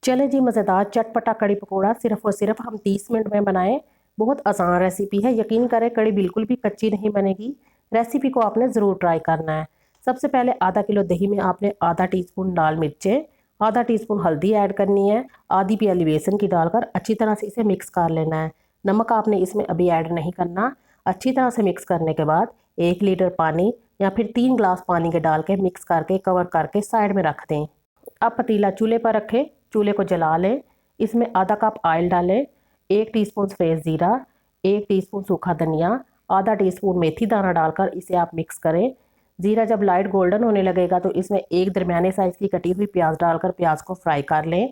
चले जी, मज़ेदार चटपटा कड़ी पकोड़ा सिर्फ और सिर्फ हम 30 मिनट में बनाएं। बहुत आसान रेसिपी है, यकीन करें कड़ी बिल्कुल भी कच्ची नहीं बनेगी। रेसिपी को आपने ज़रूर ट्राई करना है। सबसे पहले आधा किलो दही में आपने आधा टीस्पून लाल मिर्चें, आधा टीस्पून हल्दी ऐड करनी है, आधी प्याली बेसन की डालकर अच्छी तरह से इसे मिक्स कर लेना है। नमक आपने इसमें अभी ऐड नहीं करना। अच्छी तरह से मिक्स करने के बाद 1 लीटर पानी या फिर 3 ग्लास पानी के डाल के मिक्स करके कवर करके साइड में रख दें। अब पतीला चूल्हे पर रखें, चूल्हे को जला लें। इसमें आधा कप ऑयल डालें, 1 टीस्पून सफ़ेद ज़ीरा, 1 टीस्पून सूखा धनिया, आधा टीस्पून मेथी दाना डालकर इसे आप मिक्स करें। ज़ीरा जब लाइट गोल्डन होने लगेगा तो इसमें एक दरमियाने साइज़ की कटी हुई प्याज डालकर प्याज को फ्राई कर लें।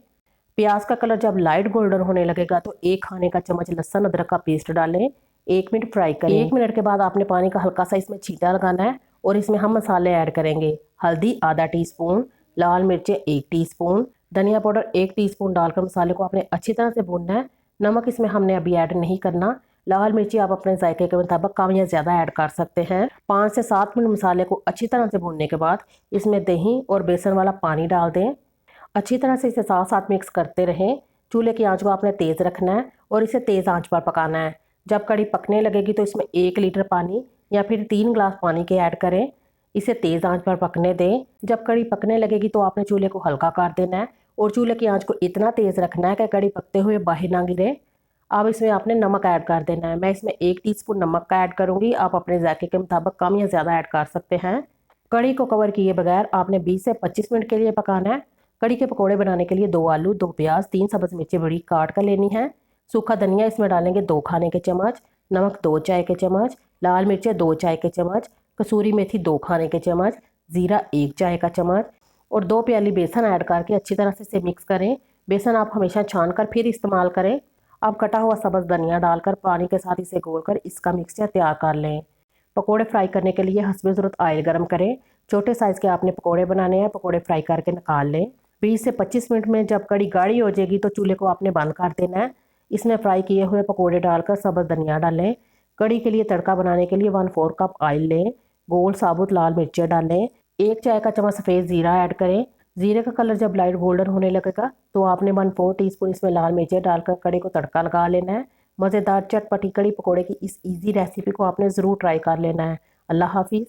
प्याज का कलर जब लाइट गोल्डन होने लगेगा तो 1 खाने का चम्मच लहसुन अदरक का पेस्ट डालें। 1 मिनट फ्राई करें। 1 मिनट के बाद आपने पानी का हल्का सा इसमें छींटा लगाना है और इसमें हम मसाले ऐड करेंगे। हल्दी आधा टीस्पून, लाल मिर्चें 1 टीस्पून, धनिया पाउडर 1 टीस्पून डालकर मसाले को आपने अच्छी तरह से भूनना है। नमक इसमें हमने अभी ऐड नहीं करना। लाल मिर्ची आप अपने जायके के मुताबिक कम या ज़्यादा ऐड कर सकते हैं। 5 से 7 मिनट मसाले को अच्छी तरह से भूनने के बाद इसमें दही और बेसन वाला पानी डाल दें। अच्छी तरह से इसे साथ साथ मिक्स करते रहें। चूल्हे की आंच को आपने तेज़ रखना है और इसे तेज़ आंच पर पकाना है। जब कड़ी पकने लगेगी तो इसमें 1 लीटर पानी या फिर 3 ग्लास पानी के ऐड करें। इसे तेज़ आंच पर पकने दें। जब कड़ी पकने लगेगी तो आपने चूल्हे को हल्का कर देना है और चूल्हे की आंच को इतना तेज़ रखना है कि कड़ी पकते हुए बाहर ना गिरे। अब इसमें आपने नमक ऐड कर देना है। मैं इसमें 1 टीस्पून नमक का ऐड करूँगी। आप अपने जायके के मुताबिक कम या ज़्यादा ऐड कर सकते हैं। कड़ी को कवर किए बगैर आपने 20 से 25 मिनट के लिए पकाना है। कड़ी के पकोड़े बनाने के लिए 2 आलू, 2 प्याज, 3 सब्ज़ मिर्चें बड़ी काट कर लेनी है। सूखा धनिया इसमें डालेंगे 2 खाने के चम्मच, नमक 2 चाय के चम्मच, लाल मिर्चें 2 चाय के चम्मच, कसूरी मेथी 2 खाने के चम्मच, ज़ीरा 1 चाय का चम्मच और 2 प्याली बेसन ऐड करके अच्छी तरह से इसे मिक्स करें। बेसन आप हमेशा छान कर फिर इस्तेमाल करें। अब कटा हुआ सब्ज़ धनिया डालकर पानी के साथ इसे घोलकर इसका मिक्सचर तैयार कर लें। पकोड़े फ्राई करने के लिए हस्बे ज़रूरत ऑयल गर्म करें। छोटे साइज़ के आपने पकोड़े बनाने हैं। पकोड़े फ्राई करके निकाल लें। 20 से 25 मिनट में जब कड़ी गाढ़ी हो जाएगी तो चूल्हे को आपने बंद कर देना है। इसमें फ्राई किए हुए पकोड़े डालकर सब्ज़ धनिया डालें। कड़ी के लिए तड़का बनाने के लिए 1/4 कप ऑयल लें। गोल साबुत लाल मिर्चें डालें। 1 चाय का चम्मच सफ़ेद ज़ीरा ऐड करें। ज़ीरे का कलर जब लाइट गोल्डन होने लगेगा तो आपने 1/4 टीस्पून इसमें लाल मिर्चें डालकर कड़ी को तड़का लगा लेना है। मज़ेदार चटपटी कड़ी पकोड़े की इस ईजी रेसिपी को आपने ज़रूर ट्राई कर लेना है। अल्लाह हाफिज़।